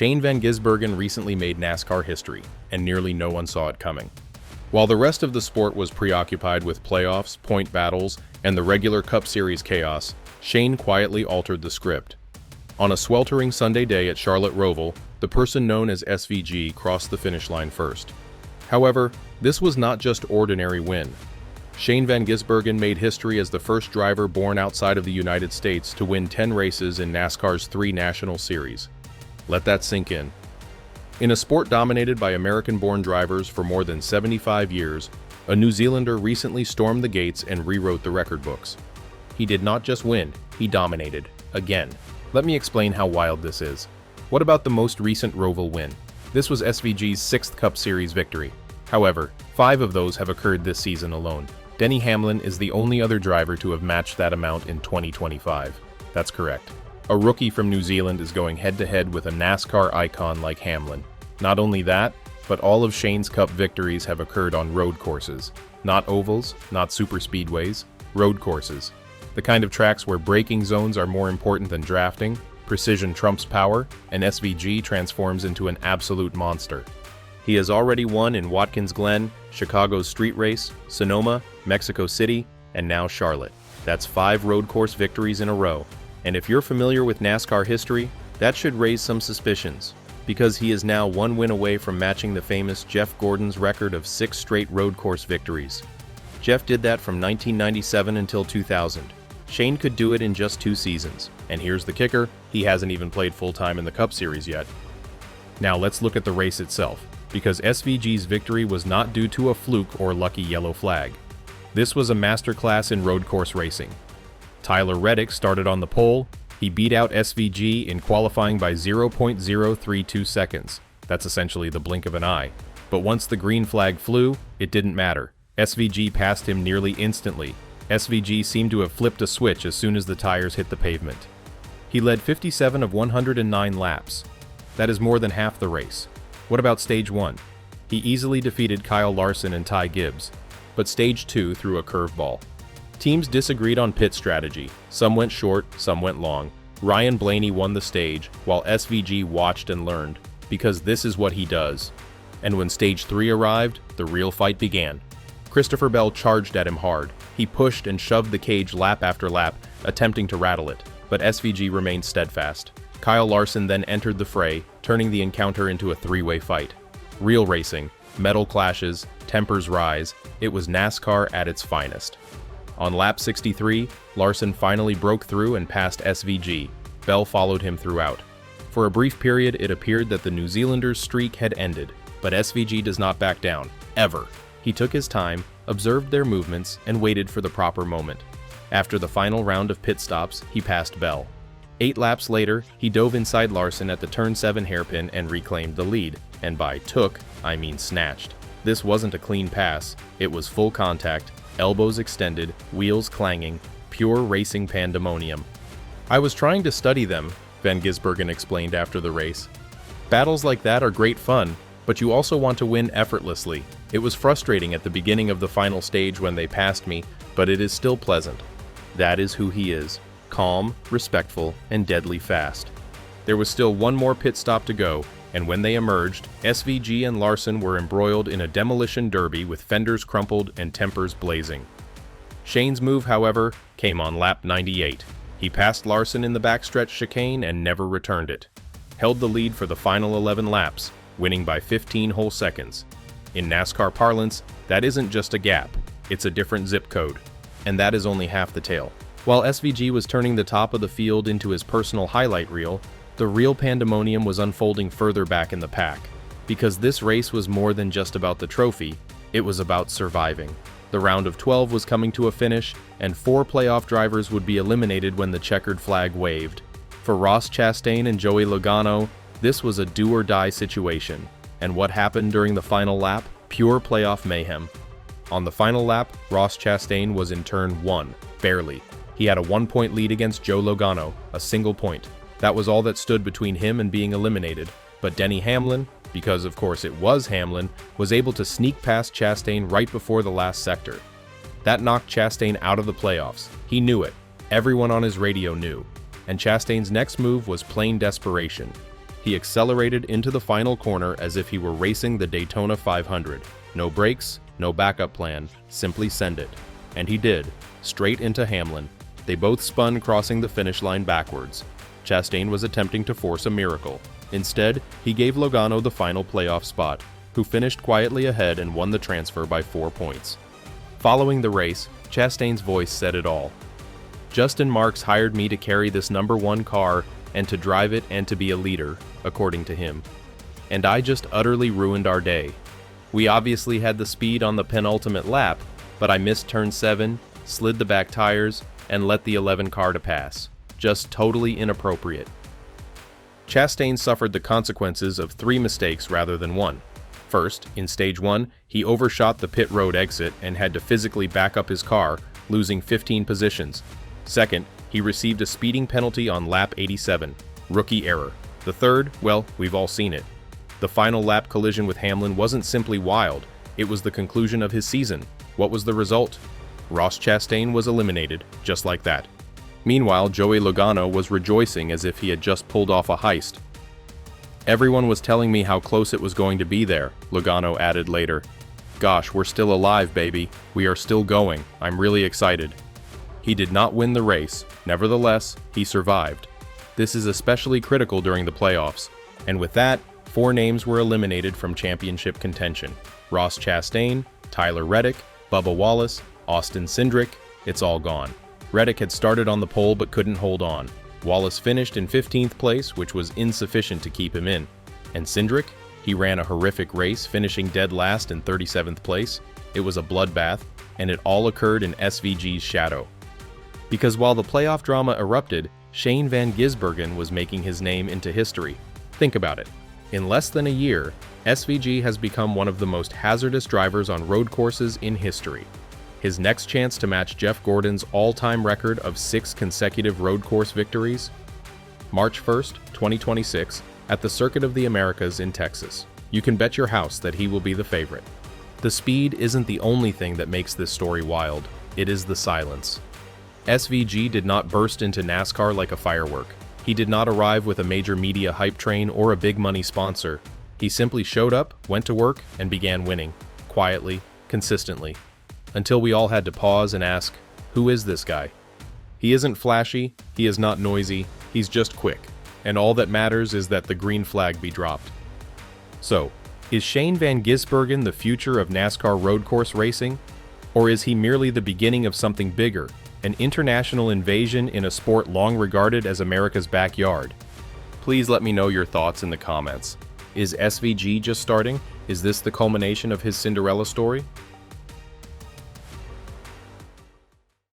Shane Van Gisbergen recently made NASCAR history, and nearly no one saw it coming. While the rest of the sport was preoccupied with playoffs, point battles, and the regular Cup Series chaos, Shane quietly altered the script. On a sweltering Sunday day at Charlotte Roval, the person known as SVG crossed the finish line first. However, this was not just ordinary win. Shane Van Gisbergen made history as the first driver born outside of the United States to win 10 races in NASCAR's 3 National Series. Let that sink in. In a sport dominated by American-born drivers for more than 75 years, a New Zealander recently stormed the gates and rewrote the record books. He did not just win, he dominated. Again. Let me explain how wild this is. What about the most recent Roval win? This was SVG's 6th Cup Series victory. However, 5 of those have occurred this season alone. Denny Hamlin is the only other driver to have matched that amount in 2025. That's correct. A rookie from New Zealand is going head-to-head with a NASCAR icon like Hamlin. Not only that, but all of Shane's Cup victories have occurred on road courses. Not ovals, not superspeedways, road courses. The kind of tracks where braking zones are more important than drafting, precision trumps power, and SVG transforms into an absolute monster. He has already won in Watkins Glen, Chicago's street race, Sonoma, Mexico City, and now Charlotte. That's 5 road course victories in a row. And if you're familiar with NASCAR history, that should raise some suspicions, because he is now 1 win away from matching the famous Jeff Gordon's record of 6 straight road course victories. Jeff did that from 1997 until 2000. Shane could do it in just 2 seasons. And here's the kicker, he hasn't even played full-time in the Cup Series yet. Now let's look at the race itself, because SVG's victory was not due to a fluke or lucky yellow flag. This was a masterclass in road course racing. Tyler Reddick started on the pole. He beat out SVG in qualifying by 0.032 seconds. That's essentially the blink of an eye. But once the green flag flew, it didn't matter. SVG passed him nearly instantly. SVG seemed to have flipped a switch as soon as the tires hit the pavement. He led 57 of 109 laps. That is more than half the race. What about Stage 1? He easily defeated Kyle Larson and Ty Gibbs, but Stage 2 threw a curveball. Teams disagreed on pit strategy. Some went short, some went long. Ryan Blaney won the stage, while SVG watched and learned, because this is what he does. And when Stage 3 arrived, the real fight began. Christopher Bell charged at him hard. He pushed and shoved the cage lap after lap, attempting to rattle it, but SVG remained steadfast. Kyle Larson then entered the fray, turning the encounter into a 3-way fight. Real racing, metal clashes, tempers rise. It was NASCAR at its finest. On lap 63, Larson finally broke through and passed SVG. Bell followed him throughout. For a brief period, it appeared that the New Zealanders' streak had ended, but SVG does not back down, ever. He took his time, observed their movements, and waited for the proper moment. After the final round of pit stops, he passed Bell. 8 laps later, he dove inside Larson at the Turn 7 hairpin and reclaimed the lead, and by took, I mean snatched. This wasn't a clean pass, it was full contact, elbows extended, wheels clanging, pure racing pandemonium. I was trying to study them, Van Gisbergen explained after the race. Battles like that are great fun, but you also want to win effortlessly. It was frustrating at the beginning of the final stage when they passed me, but it is still pleasant. That is who he is. Calm, respectful, and deadly fast. There was still 1 more pit stop to go, and when they emerged, SVG and Larson were embroiled in a demolition derby with fenders crumpled and tempers blazing. Shane's move, however, came on lap 98. He passed Larson in the backstretch chicane and never returned it. Held the lead for the final 11 laps, winning by 15 whole seconds. In NASCAR parlance, that isn't just a gap, it's a different zip code. And that is only half the tale. While SVG was turning the top of the field into his personal highlight reel, the real pandemonium was unfolding further back in the pack. Because this race was more than just about the trophy, it was about surviving. The round of 12 was coming to a finish, and 4 playoff drivers would be eliminated when the checkered flag waved. For Ross Chastain and Joey Logano, this was a do-or-die situation. And what happened during the final lap? Pure playoff mayhem. On the final lap, Ross Chastain was in turn 1, barely. He had a 1-point lead against Joe Logano, a single point. That was all that stood between him and being eliminated. But Denny Hamlin, because of course it was Hamlin, was able to sneak past Chastain right before the last sector. That knocked Chastain out of the playoffs. He knew it. Everyone on his radio knew. And Chastain's next move was plain desperation. He accelerated into the final corner as if he were racing the Daytona 500. No brakes, no backup plan, simply send it. And he did, straight into Hamlin. They both spun, crossing the finish line backwards. Chastain was attempting to force a miracle. Instead, he gave Logano the final playoff spot, who finished quietly ahead and won the transfer by 4 points. Following the race, Chastain's voice said it all. "Justin Marks hired me to carry this #1 car and to drive it and to be a leader," according to him. "And I just utterly ruined our day. We obviously had the speed on the penultimate lap, but I missed turn 7, slid the back tires, and let the 11 car to pass. Just totally inappropriate." Chastain suffered the consequences of 3 mistakes rather than 1. First, in stage 1, he overshot the pit road exit and had to physically back up his car, losing 15 positions. Second, he received a speeding penalty on lap 87. Rookie error. The third, well, we've all seen it. The final lap collision with Hamlin wasn't simply wild, it was the conclusion of his season. What was the result? Ross Chastain was eliminated, just like that. Meanwhile, Joey Logano was rejoicing as if he had just pulled off a heist. "Everyone was telling me how close it was going to be there," Logano added later. "Gosh, we're still alive, baby. We are still going. I'm really excited." He did not win the race. Nevertheless, he survived. This is especially critical during the playoffs. And with that, 4 names were eliminated from championship contention. Ross Chastain, Tyler Reddick, Bubba Wallace, Austin Cindric, it's all gone. Reddick had started on the pole but couldn't hold on. Wallace finished in 15th place, which was insufficient to keep him in. And Cindric? He ran a horrific race, finishing dead last in 37th place. It was a bloodbath, and it all occurred in SVG's shadow. Because while the playoff drama erupted, Shane Van Gisbergen was making his name into history. Think about it. In less than a year, SVG has become one of the most hazardous drivers on road courses in history. His next chance to match Jeff Gordon's all-time record of 6 consecutive road course victories? March 1st, 2026, at the Circuit of the Americas in Texas. You can bet your house that he will be the favorite. The speed isn't the only thing that makes this story wild, it is the silence. SVG did not burst into NASCAR like a firework. He did not arrive with a major media hype train or a big money sponsor. He simply showed up, went to work, and began winning. Quietly, consistently. Until we all had to pause and ask, who is this guy? He isn't flashy, he is not noisy, he's just quick. And all that matters is that the green flag be dropped. So, is Shane Van Gisbergen the future of NASCAR road course racing? Or is he merely the beginning of something bigger? An international invasion in a sport long regarded as America's backyard? Please let me know your thoughts in the comments. Is SVG just starting? Is this the culmination of his Cinderella story?